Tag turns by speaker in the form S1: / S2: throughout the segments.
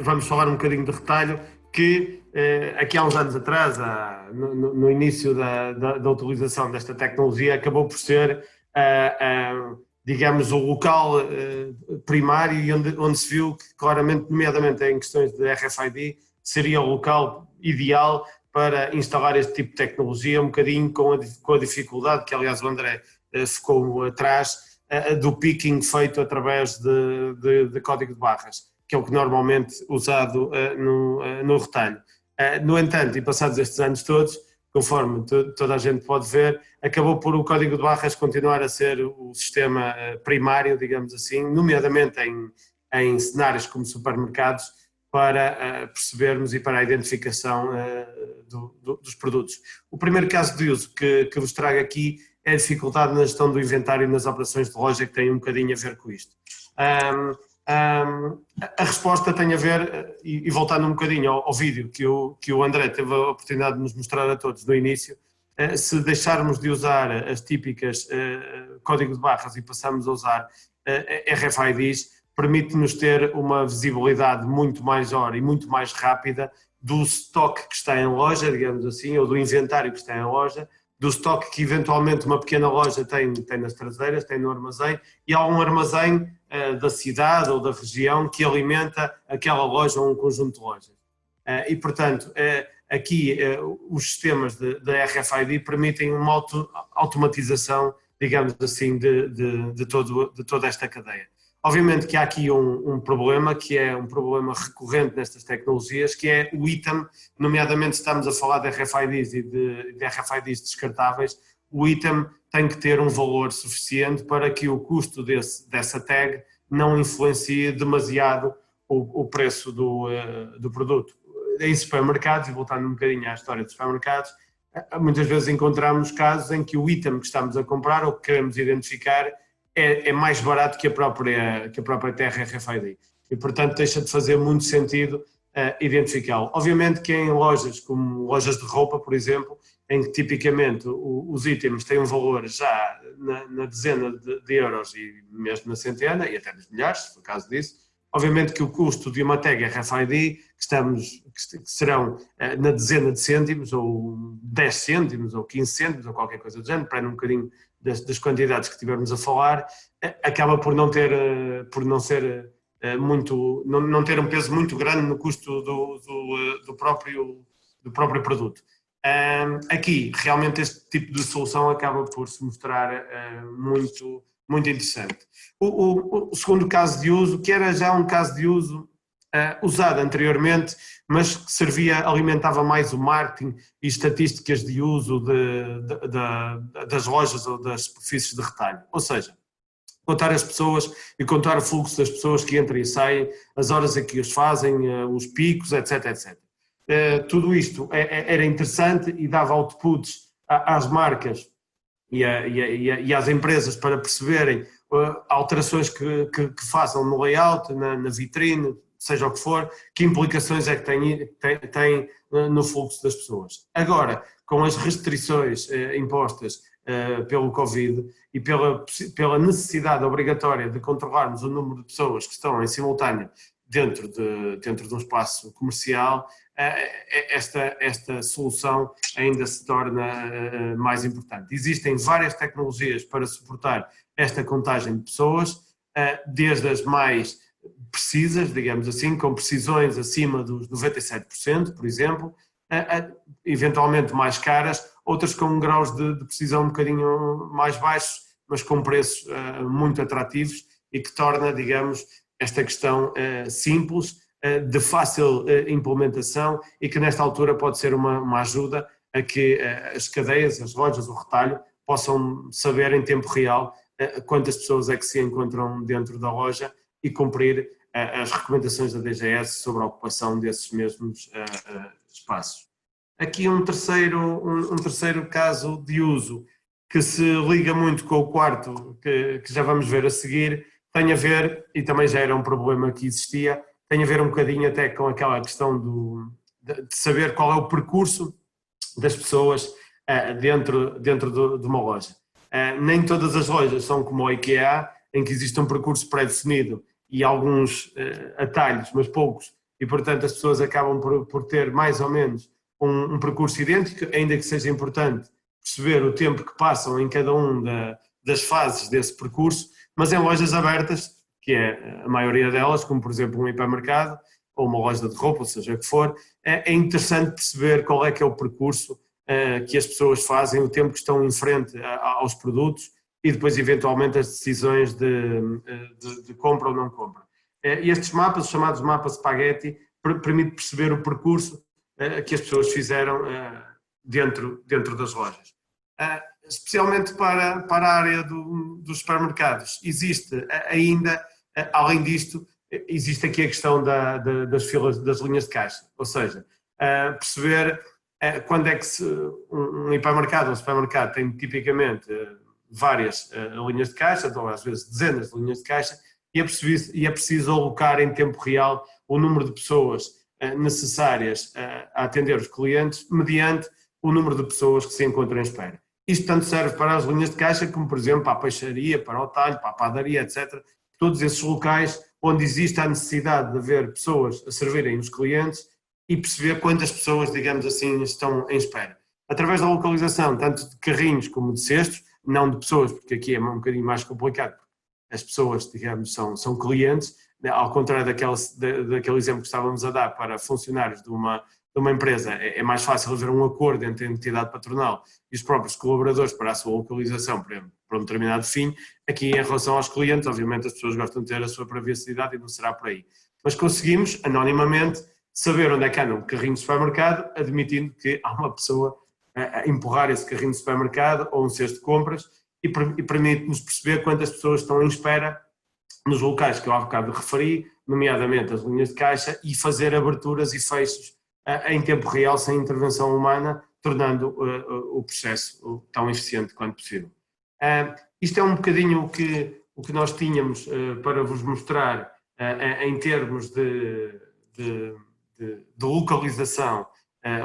S1: vamos falar um bocadinho de retalho, que aqui há uns anos atrás, no início da utilização desta tecnologia, acabou por ser, digamos, o local primário e onde se viu que claramente, nomeadamente em questões de RFID, seria o local ideal para instalar este tipo de tecnologia, um bocadinho com a dificuldade que, aliás, o André ficou atrás, do picking feito através de código de barras, que é o que normalmente usado no retalho. No entanto, e passados estes anos todos, conforme toda a gente pode ver, acabou por o código de barras continuar a ser o sistema primário, digamos assim, nomeadamente em cenários como supermercados, para percebermos e para a identificação dos produtos. O primeiro caso de uso que vos trago aqui é a dificuldade na gestão do inventário e nas operações de loja, que tem um bocadinho a ver com isto. A resposta tem a ver, e voltando um bocadinho ao vídeo que o André teve a oportunidade de nos mostrar a todos no início, se deixarmos de usar as típicas código de barras e passarmos a usar RFIDs, permite-nos ter uma visibilidade muito maior e muito mais rápida do estoque que está em loja, digamos assim, ou do inventário que está em loja, do estoque que eventualmente uma pequena loja tem nas traseiras, tem no armazém, e há um armazém da cidade ou da região que alimenta aquela loja ou um conjunto de lojas. E, portanto, aqui os sistemas de RFID permitem uma automatização, digamos assim, de toda esta cadeia. Obviamente que há aqui um problema, que é um problema recorrente nestas tecnologias, que é o item, nomeadamente estamos a falar de RFIDs e de RFIDs descartáveis, o item tem que ter um valor suficiente para que o custo dessa tag não influencie demasiado o preço do produto. Em supermercados, e voltando um bocadinho à história dos supermercados, muitas vezes encontramos casos em que o item que estamos a comprar ou que queremos identificar é mais barato que a própria terra RFID e, portanto, deixa de fazer muito sentido identificá-lo. Obviamente que em lojas como lojas de roupa, por exemplo, em que tipicamente os itens têm um valor já na dezena de euros e mesmo na centena e até nos milhares, se for o caso disso, obviamente que o custo de uma tag RFID que serão na dezena de cêntimos ou 10 cêntimos ou 15 cêntimos ou qualquer coisa do género, para um bocadinho das quantidades que estivermos a falar, acaba por não ter um peso muito grande no custo do próprio produto. Aqui, realmente, este tipo de solução acaba por se mostrar muito, muito interessante. O segundo caso de uso, que era já um caso de uso usado anteriormente, mas que alimentava mais o marketing e estatísticas de uso das lojas ou das superfícies de retalho. Ou seja, contar as pessoas e contar o fluxo das pessoas que entram e saem, as horas a que os fazem, os picos, etc, etc. Tudo isto era interessante e dava outputs às marcas e às empresas para perceberem alterações que façam no layout, na vitrine, seja o que for, que implicações é que tem no fluxo das pessoas. Agora, com as restrições impostas pelo Covid e pela necessidade obrigatória de controlarmos o número de pessoas que estão em simultâneo dentro de um espaço comercial, esta solução ainda se torna mais importante. Existem várias tecnologias para suportar esta contagem de pessoas, desde as mais precisas, digamos assim, com precisões acima dos 97%, por exemplo, eventualmente mais caras, outras com graus de precisão um bocadinho mais baixos, mas com preços muito atrativos e que torna, digamos, esta questão simples, de fácil implementação e que nesta altura pode ser uma ajuda a que as cadeias, as lojas, o retalho possam saber em tempo real quantas pessoas é que se encontram dentro da loja e cumprir as recomendações da DGS sobre a ocupação desses mesmos espaços. Aqui um terceiro caso de uso que se liga muito com o quarto que já vamos ver a seguir, tem a ver, e também já era um problema que existia, tem a ver um bocadinho até com aquela questão de saber qual é o percurso das pessoas dentro de uma loja. Nem todas as lojas são como a IKEA, em que existe um percurso pré-definido e alguns atalhos, mas poucos, e portanto as pessoas acabam por ter mais ou menos um percurso idêntico, ainda que seja importante perceber o tempo que passam em cada das fases desse percurso, mas em lojas abertas, que é a maioria delas, como por exemplo um hipermercado ou uma loja de roupa, ou seja o que for, é interessante perceber qual é que é o percurso que as pessoas fazem, o tempo que estão em frente aos produtos e depois eventualmente as decisões de compra ou não compra. Estes mapas, os chamados mapas spaghetti, permitem perceber o percurso que as pessoas fizeram dentro das lojas. Especialmente para a área dos supermercados, existe ainda, além disto, existe aqui a questão das filas, das linhas de caixa, ou seja, perceber quando é que um hipermercado ou um supermercado tem tipicamente várias linhas de caixa, ou às vezes dezenas de linhas de caixa, e é preciso alocar em tempo real o número de pessoas necessárias a atender os clientes mediante o número de pessoas que se encontram em espera. Isto tanto serve para as linhas de caixa como, por exemplo, para a peixaria, para o talho, para a padaria, etc. Todos esses locais onde existe a necessidade de haver pessoas a servirem os clientes e perceber quantas pessoas, digamos assim, estão em espera. Através da localização, tanto de carrinhos como de cestos, não de pessoas, porque aqui é um bocadinho mais complicado, as pessoas, digamos, são clientes, ao contrário daquele exemplo que estávamos a dar para funcionários de uma empresa, é mais fácil haver um acordo entre a entidade patronal e os próprios colaboradores para a sua localização para um determinado fim. Aqui, em relação aos clientes, obviamente as pessoas gostam de ter a sua privacidade e não será por aí. Mas conseguimos, anonimamente, saber onde é que anda um carrinho de supermercado, admitindo que há uma pessoa a empurrar esse carrinho de supermercado ou um cesto de compras e permite-nos perceber quantas pessoas estão em espera nos locais que eu há bocado referi, nomeadamente as linhas de caixa, e fazer aberturas e fechos em tempo real, sem intervenção humana, tornando o processo tão eficiente quanto possível. Isto é um bocadinho o que nós tínhamos para vos mostrar em termos de localização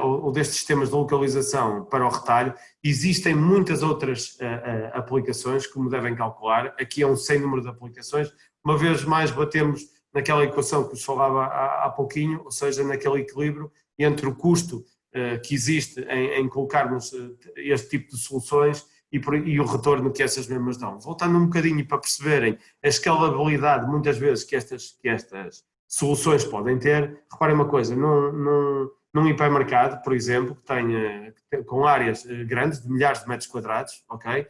S1: ou destes sistemas de localização para o retalho. Existem muitas outras aplicações, como devem calcular. Aqui é um sem número de aplicações. Uma vez mais batemos naquela equação que vos falava há pouquinho, ou seja, naquele equilíbrio entre o custo que existe em colocarmos este tipo de soluções e o retorno que essas mesmas dão. Voltando um bocadinho para perceberem a escalabilidade, muitas vezes, que estas soluções podem ter, reparem uma coisa, num hipermercado, por exemplo, que tenha com áreas grandes, de milhares de metros quadrados, ok?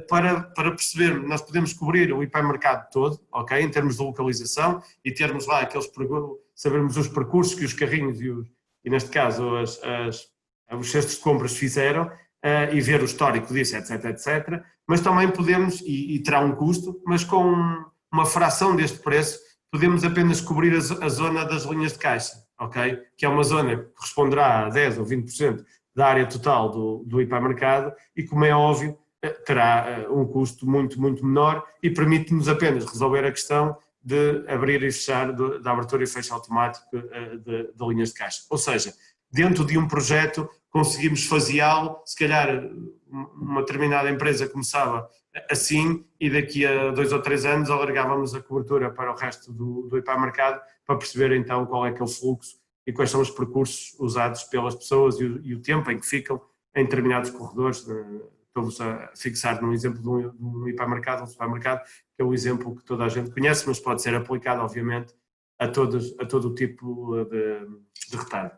S1: Para perceber, nós podemos cobrir o hipermercado todo, ok? Em termos de localização e termos lá sabermos os percursos que os carrinhos e neste caso os cestos de compras fizeram e ver o histórico disso, etc, etc. Mas também podemos, e terá um custo, mas com uma fração deste preço, podemos apenas cobrir a zona das linhas de caixa, ok? Que é uma zona que corresponderá a 10 ou 20% da área total do hipermercado e, como é óbvio, terá um custo muito, muito menor e permite-nos apenas resolver a questão de abrir e fechar, da abertura e fecho automático de linhas de caixa. Ou seja, dentro de um projeto conseguimos faseá-lo, se calhar uma determinada empresa começava assim e daqui a 2 ou 3 anos alargávamos a cobertura para o resto do hipermercado para perceber então qual é que é o fluxo e quais são os percursos usados pelas pessoas e o tempo em que ficam em determinados corredores. Estou-vos a fixar num exemplo de um hipermercado, um supermercado, que é o exemplo que toda a gente conhece, mas pode ser aplicado, obviamente, a todo o tipo de retalho.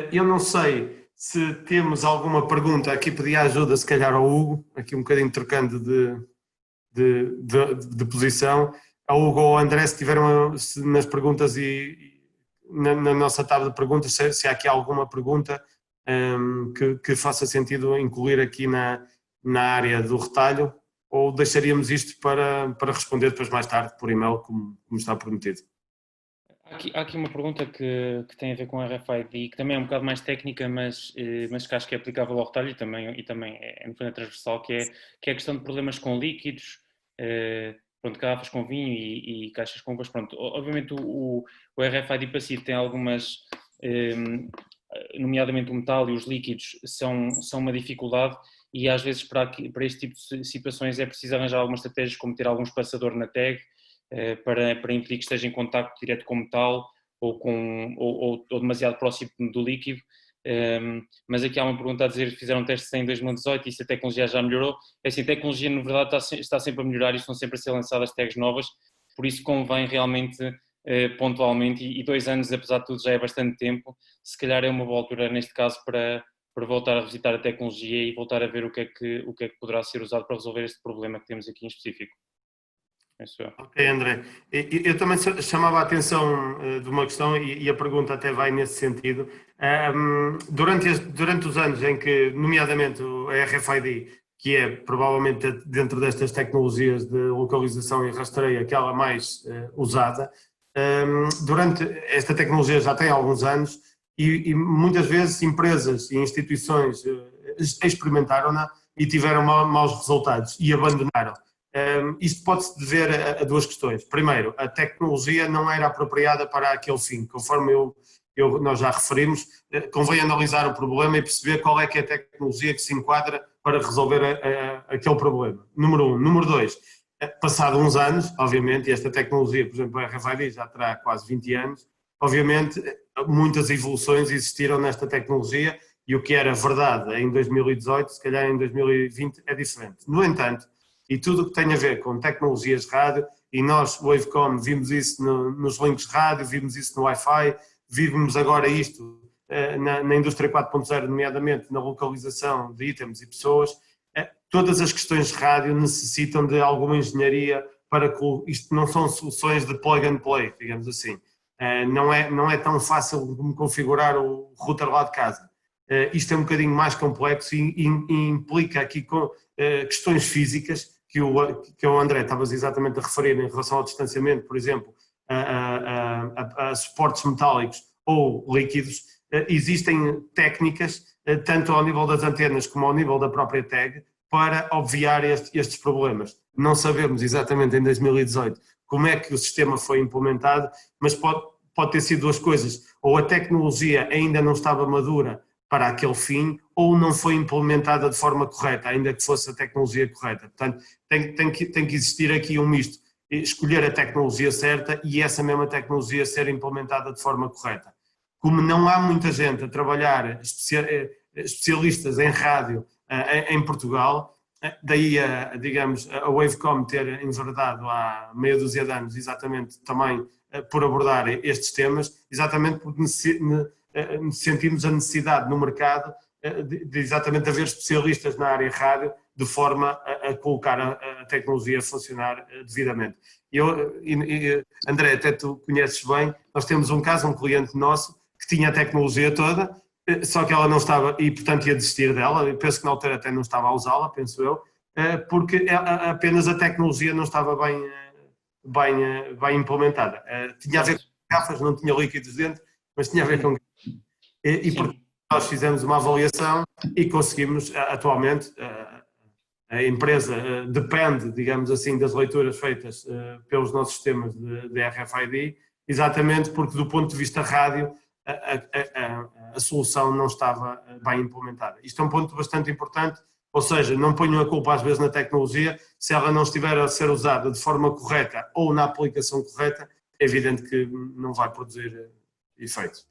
S1: Eu não sei se temos alguma pergunta, aqui pedi ajuda se calhar ao Hugo, aqui um bocadinho trocando de posição, ao Hugo ou ao André, se tiveram nas perguntas e na nossa tábua de perguntas, se há aqui alguma pergunta que faça sentido incluir aqui na área do retalho, ou deixaríamos isto para responder depois mais tarde por e-mail, como está prometido.
S2: Há aqui uma pergunta que tem a ver com a RFID, que também é um bocado mais técnica, mas que acho que é aplicável ao retalho e também é no fundo transversal, que é a questão de problemas com líquidos, pronto, garrafas com vinho e caixas com uvas. Pronto, obviamente o RFID passivo tem algumas, nomeadamente o metal e os líquidos, são uma dificuldade e às vezes para este tipo de situações é preciso arranjar algumas estratégias, como ter algum espaçador na tag, para impedir que esteja em contacto direto com o metal ou demasiado próximo do líquido. Mas aqui há uma pergunta a dizer: fizeram testes em 2018 e se a tecnologia já melhorou. É assim, a tecnologia na verdade está sempre a melhorar e estão sempre a ser lançadas tags novas, por isso convém realmente pontualmente, e 2 anos apesar de tudo já é bastante tempo, se calhar é uma boa altura neste caso para voltar a revisitar a tecnologia e voltar a ver o que é que poderá ser usado para resolver este problema que temos aqui em específico.
S1: Ok, André. Eu também chamava a atenção de uma questão e a pergunta até vai nesse sentido. Durante os anos em que, nomeadamente o RFID, que é provavelmente dentro destas tecnologias de localização e rastreio aquela mais usada, durante esta tecnologia já tem alguns anos e muitas vezes empresas e instituições experimentaram-na e tiveram maus resultados e abandonaram. Isto pode-se dever a 2 questões. Primeiro, a tecnologia não era apropriada para aquele fim. Conforme nós já referimos, convém analisar o problema e perceber qual é que é a tecnologia que se enquadra para resolver aquele problema. Número 1. Número 2, passado uns anos, obviamente, e esta tecnologia, por exemplo, a RFID já terá quase 20 anos, obviamente muitas evoluções existiram nesta tecnologia e o que era verdade em 2018, se calhar em 2020 é diferente. No entanto, e tudo o que tem a ver com tecnologias de rádio, e nós, Wavecom, vimos isso nos links de rádio, vimos isso no Wi-Fi, vimos agora isto na indústria 4.0, nomeadamente na localização de itens e pessoas. Todas as questões de rádio necessitam de alguma engenharia para que isto não são soluções de plug and play, digamos assim. Não é tão fácil como configurar o router lá de casa. Isto é um bocadinho mais complexo e implica aqui questões físicas que o André estavas exatamente a referir em relação ao distanciamento, por exemplo, a suportes metálicos ou líquidos. Existem técnicas, tanto ao nível das antenas como ao nível da própria tag, para obviar estes problemas. Não sabemos exatamente em 2018 como é que o sistema foi implementado, mas pode ter sido 2 coisas. Ou a tecnologia ainda não estava madura para aquele fim, ou não foi implementada de forma correta, ainda que fosse a tecnologia correta. Portanto, tem que existir aqui um misto. Escolher a tecnologia certa e essa mesma tecnologia ser implementada de forma correta. Como não há muita gente a trabalhar, especialistas em rádio em Portugal, daí, digamos, a Wavecom ter enverdado há meia dúzia de anos exatamente também por abordar estes temas, exatamente porque sentimos a necessidade no mercado de exatamente haver especialistas na área rádio de forma a colocar a tecnologia a funcionar devidamente. André, até tu conheces bem, nós temos um caso, um cliente nosso que tinha a tecnologia toda, só que ela não estava, e portanto ia desistir dela, eu penso que na altura até não estava a usá-la, penso eu, porque apenas a tecnologia não estava bem implementada. Tinha a ver com garrafas, não tinha líquidos dentro, mas tinha a ver com e porque nós fizemos uma avaliação e conseguimos, atualmente, a empresa depende, digamos assim, das leituras feitas pelos nossos sistemas de RFID, exatamente porque do ponto de vista rádio a solução não estava bem implementada. Isto é um ponto bastante importante, ou seja, não ponham a culpa às vezes na tecnologia, se ela não estiver a ser usada de forma correta ou na aplicação correta, é evidente que não vai produzir efeitos.